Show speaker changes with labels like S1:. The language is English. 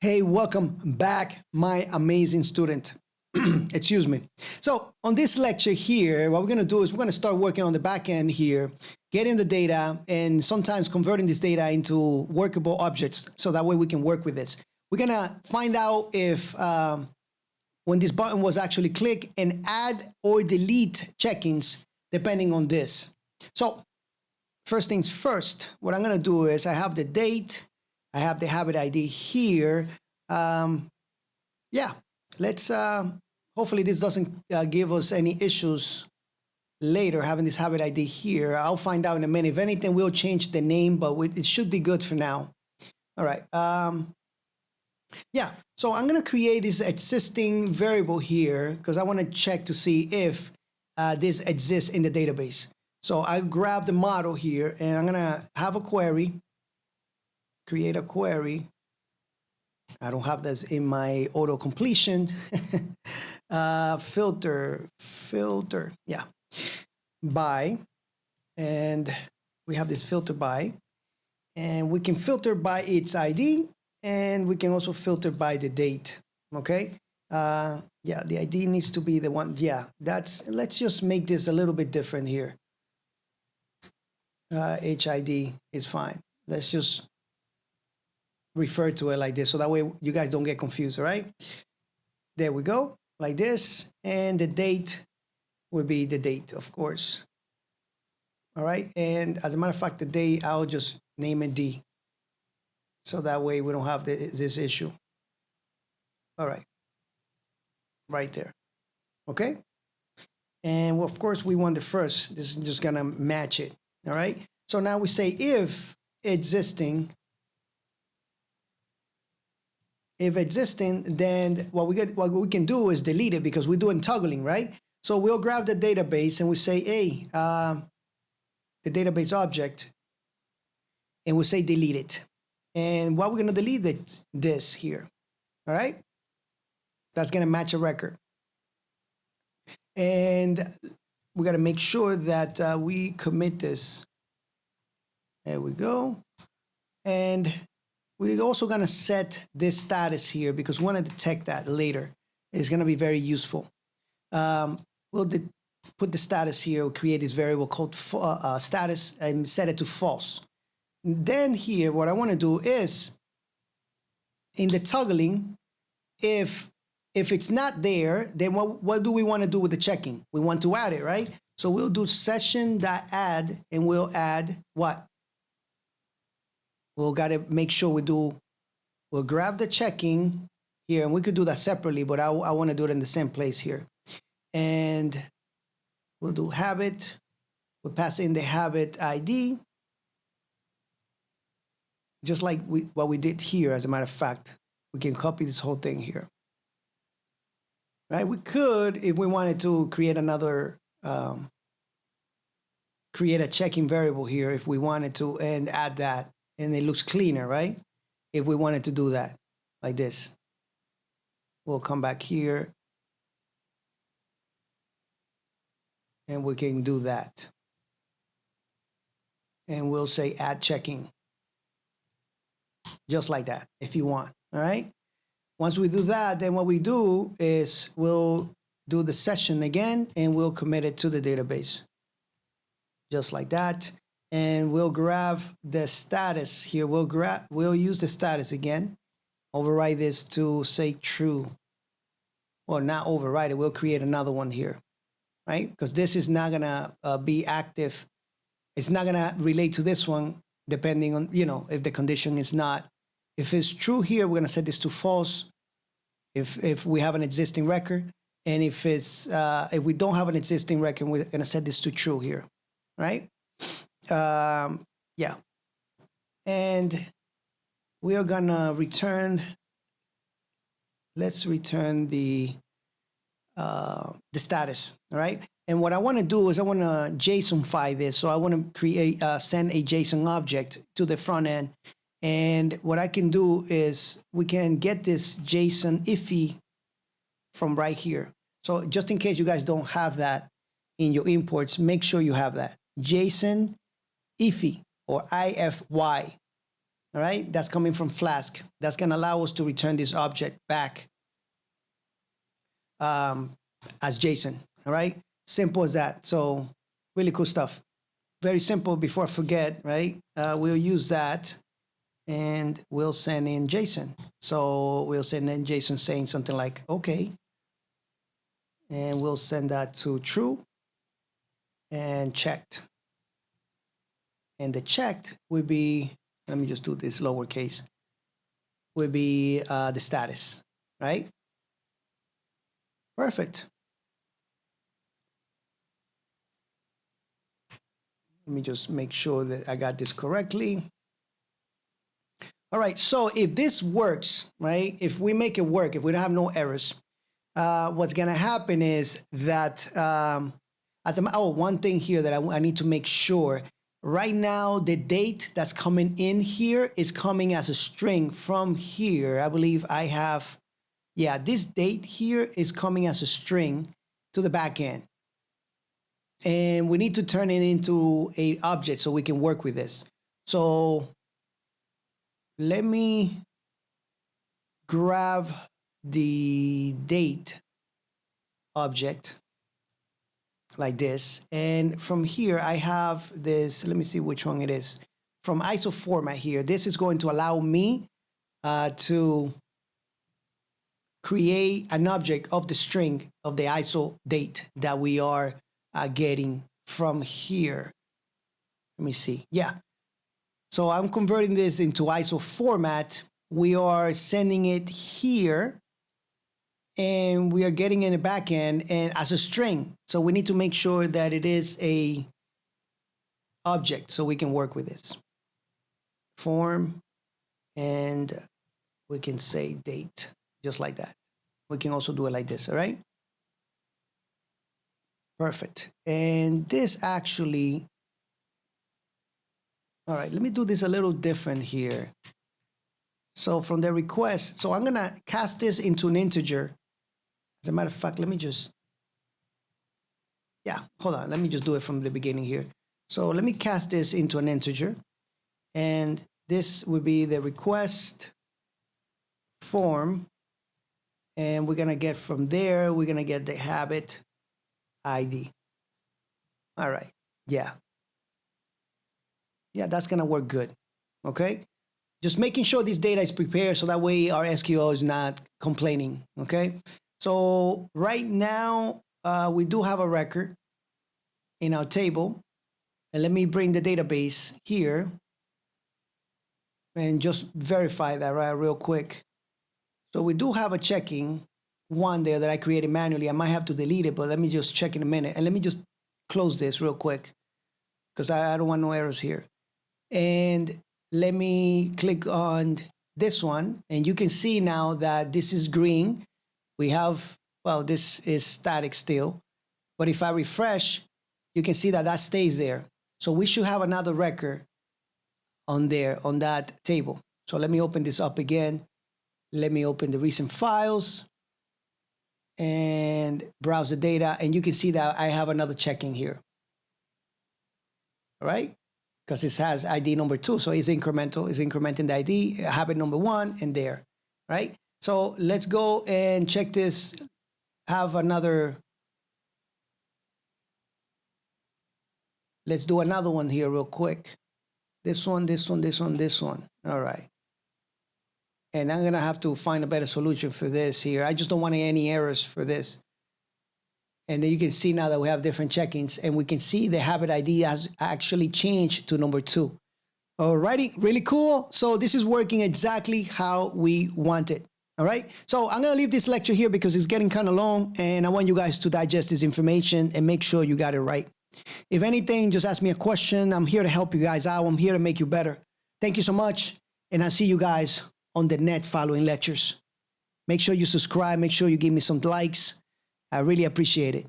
S1: Hey, welcome back, my amazing student. Excuse me. So on this lecture here, what we're going to do is we're going to start working on the back end here, getting the data and sometimes converting this data into workable objects so that way we can work with this. We're going to find out if when this button was actually clicked and add or delete check-ins depending on this. So first things first, what I'm going to do is I have the date. I have the habit ID here. Yeah, let's, hopefully this doesn't give us any issues later having this habit ID here. I'll find out in a minute. If anything, we'll change the name, but it should be good for now. All right. Yeah, so I'm going to create this existing variable here because I want to check to see if this exists in the database. So I grab the model here and I'm going to have a query. Create a query. I don't have this in my auto completion. Filter, yeah, by, and we have this filter by, and we can filter by its ID, and we can also filter by the date. Okay, yeah, the ID needs to be the one. Yeah, let's just make this a little bit different here. HID is fine. Let's just refer to it like this so that way you guys don't get confused. All right, there we go, like this, and the date will be the date, of course. All right, and as a matter of fact, the date I'll just name it D so that way we don't have this issue. All right, right there. Okay, and well, of course we want the first. This is just gonna match it. All right, so now we say if existing. If existing, then what we can do is delete it because we're doing toggling, right? So we'll grab the database and we say, hey, the database object, and we'll say delete it. And what we're going to delete it, this here, all right? That's going to match a record. And we got to make sure that we commit this. There we go. And we're also going to set this status here because we want to detect that later. It's going to be very useful. We'll put the status here. We'll create this variable called status and set it to false. Then here, what I want to do is in the toggling, if it's not there, then what do we want to do with the checking? We want to add it, right? So we'll do session.add and we'll add what? We'll got to make sure we'll grab the checking here, and we could do that separately, but I want to do it in the same place here. And we'll do habit. We'll pass in the habit ID, just like what we did here. As a matter of fact, we can copy this whole thing here. Right? We could, if we wanted to, create another, create a checking variable here if we wanted to, and add that. And it looks cleaner, right? If we wanted to do that, like this. We'll come back here. And we can do that. And we'll say add checking. Just like that, if you want, all right? Once we do that, then what we do is we'll do the session again, and we'll commit it to the database. Just like that. And we'll grab the status here. We'll use the status again. Override this to say true. Or not override it. We'll create another one here, right? Because this is not gonna be active. It's not gonna relate to this one, depending on, you know, if the condition is not. If it's true here, we're gonna set this to false. If we have an existing record, and if we don't have an existing record, we're gonna set this to true here, right? Yeah, and we are gonna return. Let's return the status, all right? And what I want to do is I want to JSONify this. So I want to send a JSON object to the front end. And what I can do is we can get this JSON iffy from right here. So just in case you guys don't have that in your imports, make sure you have that. JSON iffy or IFY. All right, that's coming from Flask. That's going to allow us to return this object back as JSON. All right, simple as that. So really cool stuff. Very simple. Before I forget, right? We'll use that and we'll send in JSON. So we'll send in JSON saying something like, okay. And we'll send that to true and checked. And the checked would be, let me just do this lowercase, would be the status, right? Perfect. Let me just make sure that I got this correctly. All right, so if this works, right, if we make it work, if we don't have no errors, what's gonna happen is that, one thing here that I need to make sure, right now the date that's coming in here is coming as a string from here. I believe I have, yeah, this date here is coming as a string to the back end. And we need to turn it into an object so we can work with this. So let me grab the date object like this. And from here, I have this, let me see which one it is. From ISO format here, this is going to allow me to create an object of the string of the ISO date that we are getting from here. Let me see. Yeah. So I'm converting this into ISO format. We are sending it here and we are getting in the back end and as a string. So we need to make sure that it is a object so we can work with this. Form, and we can say date, just like that. We can also do it like this, all right? Perfect. And this actually, all right, let me do this a little different here. So from the request, so I'm gonna cast this into an integer. As a matter of fact, let me just, yeah, hold on. Let me just do it from the beginning here. So let me cast this into an integer. And this would be the request form. And we're gonna get from there, we're gonna get the habit ID. All right, yeah. Yeah, that's gonna work good, okay? Just making sure this data is prepared so that way our SQL is not complaining, okay? So right now, we do have a record in our table. And let me bring the database here and just verify that right real quick. So we do have a checking one there that I created manually. I might have to delete it, but let me just check in a minute. And let me just close this real quick because I don't want no errors here. And let me click on this one. And you can see now that this is green. We have, well, this is static still. But if I refresh, you can see that that stays there. So we should have another record on there, on that table. So let me open this up again. Let me open the recent files and browse the data. And you can see that I have another checking here. All right? Because it has ID number 2. So it's incremental. It's incrementing the ID, habit number 1, and there. Right? So let's go and check this. Have another. Let's do another one here real quick. This one, this one, this one, this one. All right. And I'm gonna have to find a better solution for this here. I just don't want any errors for this. And then you can see now that we have different check-ins and we can see the habit ID has actually changed to number 2. Alrighty, really cool. So this is working exactly how we want it. All right. So I'm gonna leave this lecture here because it's getting kind of long and I want you guys to digest this information and make sure you got it right. If anything, just ask me a question. I'm here to help you guys out. I'm here to make you better. Thank you so much. And I'll see you guys on the next following lectures. Make sure you subscribe. Make sure you give me some likes. I really appreciate it.